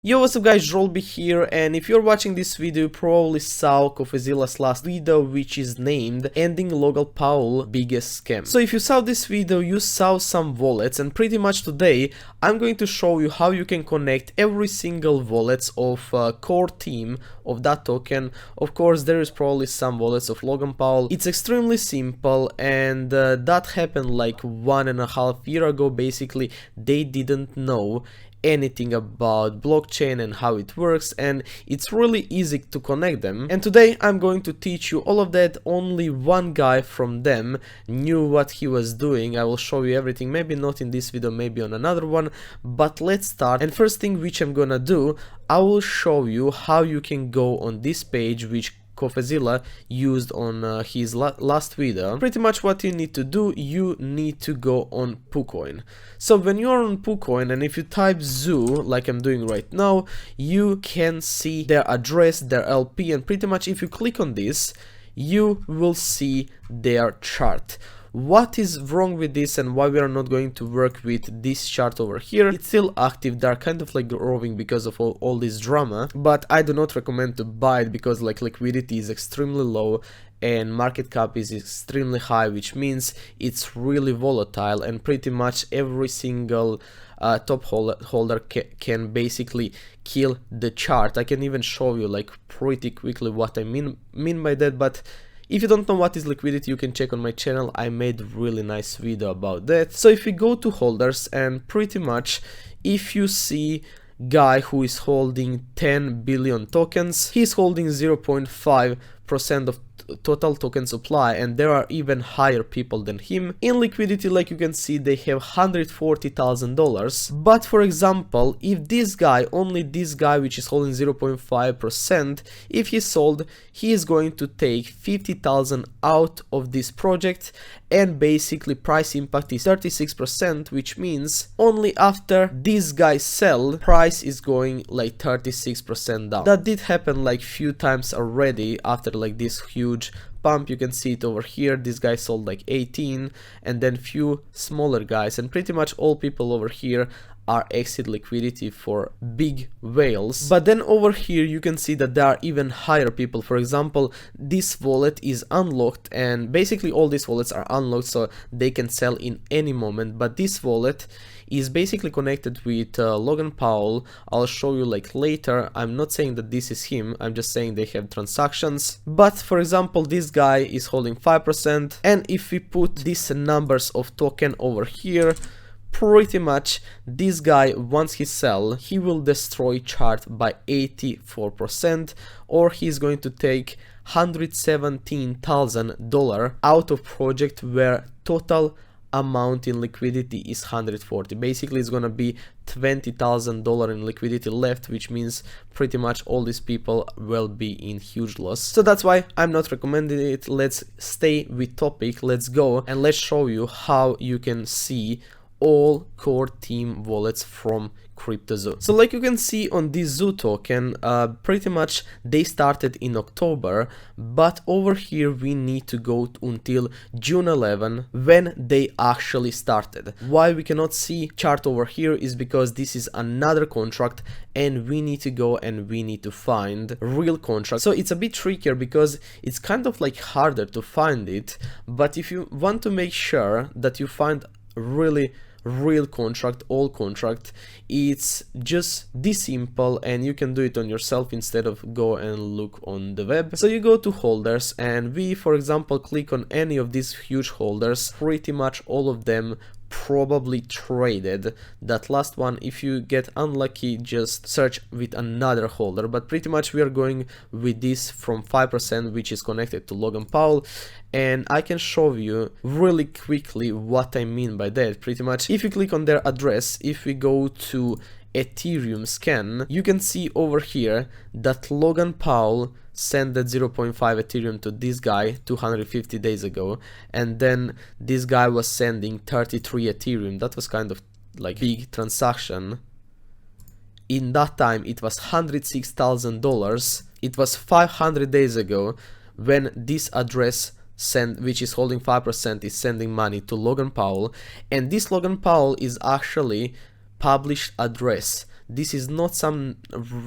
Yo, what's up guys, drolby here, and if you're watching this video, you probably saw Coffeezilla's last video, which is named Ending Logan Paul Biggest Scam. So if you saw this video, you saw some wallets, and pretty much today I'm going to show you how you can connect every single wallets of core team of that token. Of course, there is probably some wallets of Logan Paul. It's extremely simple, and that happened like 1.5 years ago. Basically, they didn't know anything about blockchain and how it works, and it's really easy to connect them. And today I'm going to teach you all of that. Only one guy from them knew what he was doing. I will show you everything, maybe not in this video, maybe on another one, but let's start. And first thing which I'm gonna do, I will show you how you can go on this page which Coffeezilla used on his last video. Pretty much what you need to do, you need to go on PooCoin. So when you're on PooCoin, and if you type Zoo like I'm doing right now, you can see their address, their LP, and pretty much if you click on this, you will see their chart. What is wrong with this and why we are not going to work with this chart over here? It's still active. They're kind of like growing because of all this drama, but I do not recommend to buy it because like liquidity is extremely low and market cap is extremely high, which means it's really volatile, and pretty much every single top holder can basically kill the chart. I can even show you like pretty quickly what I mean by that, but if you don't know what is liquidity, you can check on my channel. I made a really nice video about that. So if we go to holders, and pretty much if you see guy who is holding 10 billion tokens, he's holding 0.5% of total token supply, and there are even higher people than him. In liquidity, like you can see, they have $140,000. But for example, if this guy, only this guy which is holding 0.5%, if he sold, he is going to take 50,000 out of this project, and basically price impact is 36%, which means only after this guy sell, price is going like 36% down. That did happen like few times already after like this huge pump. You can see it over here. This guy sold like 18, and then few smaller guys, and pretty much all people over here are exit liquidity for big whales. But then over here you can see that there are even higher people. For example, this wallet is unlocked, and basically all these wallets are unlocked so they can sell in any moment, but this wallet is basically connected with Logan Paul. I'll show you like later. I'm not saying that this is him, I'm just saying they have transactions. But for example, this guy is holding 5%, and if we put these numbers of token over here, pretty much this guy, once he sell, he will destroy chart by 84%, or he's going to take $117,000 out of project where total amount in liquidity is 140. Basically it's gonna be $20,000 in liquidity left, which means pretty much all these people will be in huge loss. So that's why I'm not recommending it. Let's stay with topic, let's go and let's show you how you can see all core team wallets from CryptoZoo. So like you can see on this Zoo token, pretty much they started in October, but over here we need to go until June 11 when they actually started. Why we cannot see chart over here is because this is another contract, and we need to go and we need to find real contract. So it's a bit trickier because it's kind of like harder to find it, but if you want to make sure that you find really real contract, all contract, it's just this simple, and you can do it on yourself instead of go and look on the web. So you go to holders, and we, for example, click on any of these huge holders. Pretty much all of them probably traded. That last one, if you get unlucky, just search with another holder, but pretty much we are going with this from 5%, which is connected to Logan Paul, and I can show you really quickly what I mean by that. Pretty much if you click on their address, if we go to Ethereum scan, you can see over here that Logan Paul sent that 0.5 Ethereum to this guy 250 days ago, and then this guy was sending 33 Ethereum. That was kind of like big transaction. In that time it was $106,000. It was 500 days ago when this address which is holding 5% is sending money to Logan Paul, and this Logan Paul is actually published address. this is not some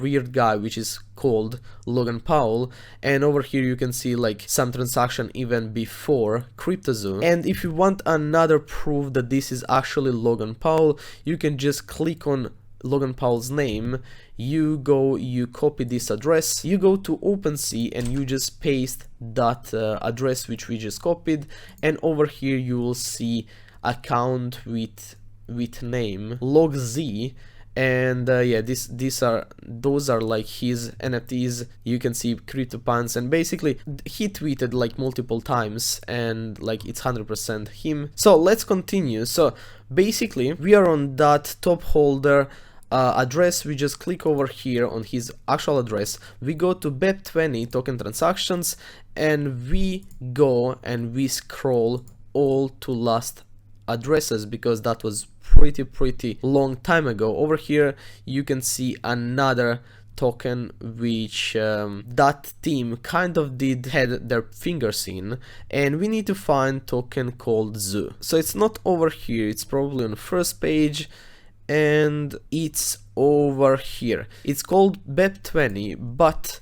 weird guy which is called Logan Paul. And over here you can see like some transaction even before CryptoZoo. And if you want another proof that this is actually Logan Paul, you can just click on Logan Paul's name, you copy this address, you go to OpenSea and you just paste that address which we just copied, and over here you will see account with name LogZ. And yeah, those are like his NFTs. You can see CryptoPants, and basically he tweeted like multiple times, and like it's 100% him. So let's continue. So basically we are on that top holder address. We just click over here on his actual address, we go to BEP20 token transactions, and we go and we scroll all to last addresses, because that was pretty long time ago. Over here you can see another token which that team kind of had their fingers in, and we need to find token called Zoo. So it's not over here, it's probably on the first page, and it's over here. It's called BEP20, but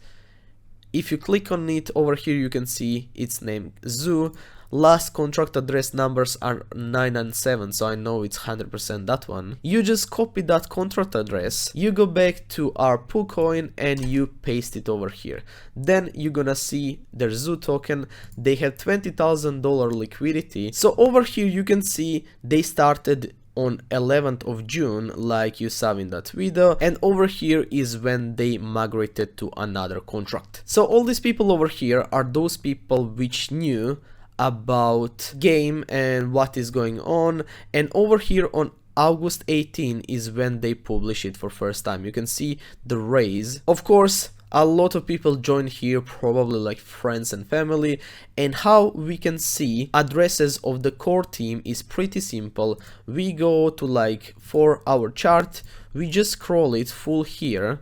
if you click on it over here you can see it's named Zoo. Last contract address numbers are 9 and 7, so I know it's 100% that one. You just copy that contract address, you go back to our PooCoin and you paste it over here. Then you're gonna see their Zoo token. They have $20,000 liquidity. So over here you can see they started on 11th of June like you saw in that video, and over here is when they migrated to another contract. So all these people over here are those people which knew about game and what is going on, and over here on August 18 is when they publish it for first time. You can see the raise. Of course a lot of people join here, probably like friends and family, and how we can see addresses of the core team is pretty simple. We go to like for our chart, we just scroll it full here,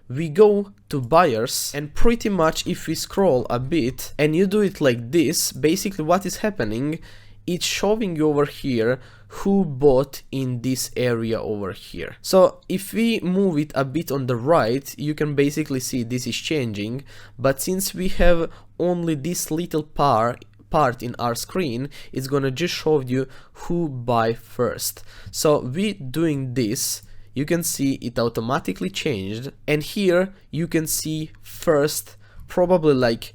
we go to buyers, and pretty much if we scroll a bit and you do it like this, basically what is happening, it's showing you over here who bought in this area over here. So if we move it a bit on the right, you can basically see this is changing, but since we have only this little part in our screen, it's gonna just show you who buy first. So we doing this, you can see it automatically changed, and here you can see first, probably like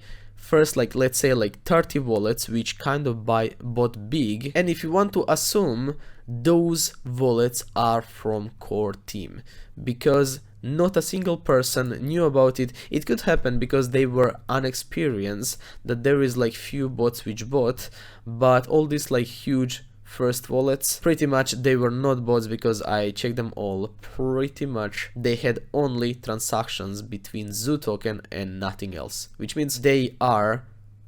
let's say like 30 wallets which kind of bought big, and if you want to assume those wallets are from core team, because not a single person knew about it. It could happen because they were unexperienced, that there is like few bots which bought, but all these like huge first wallets, pretty much they were not bots, because I checked them all, pretty much they had only transactions between Zoo token and nothing else, which means they are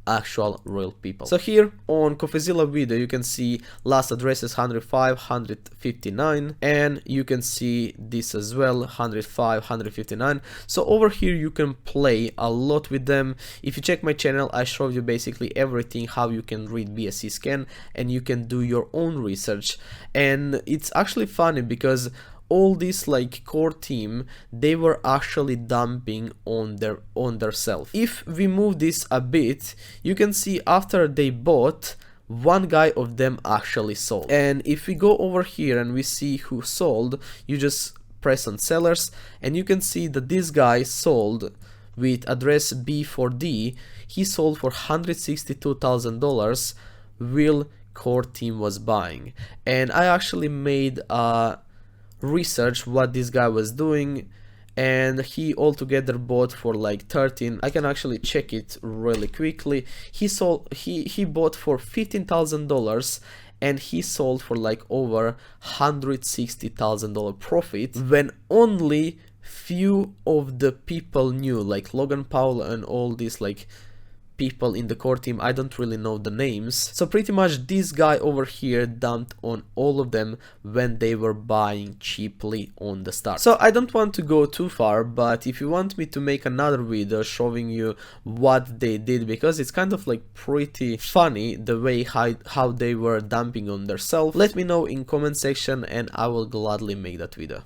actual real people. So here on Coffeezilla video you can see last addresses 105, 159, and you can see this as well, 105, 159. So over here you can play a lot with them. If you check my channel, I show you basically everything, how you can read BSC scan and you can do your own research. And it's actually funny because all this like core team, they were actually dumping on their self. If we move this a bit, you can see after they bought, one guy of them actually sold. And if we go over here and we see who sold, you just press on sellers and you can see that this guy sold with address B4D. He sold for $162,000 while core team was buying. And I actually made a research what this guy was doing, and he altogether bought for like 13. I can actually check it really quickly. He bought for $15,000 and he sold for like over $160,000 profit, when only few of the people knew, like Logan Paul and all these like people in the core team. I don't really know the names. So pretty much this guy over here dumped on all of them when they were buying cheaply on the start. So I don't want to go too far, but if you want me to make another video showing you what they did, because it's kind of like pretty funny the way how they were dumping on themselves, let me know in comment section and I will gladly make that video.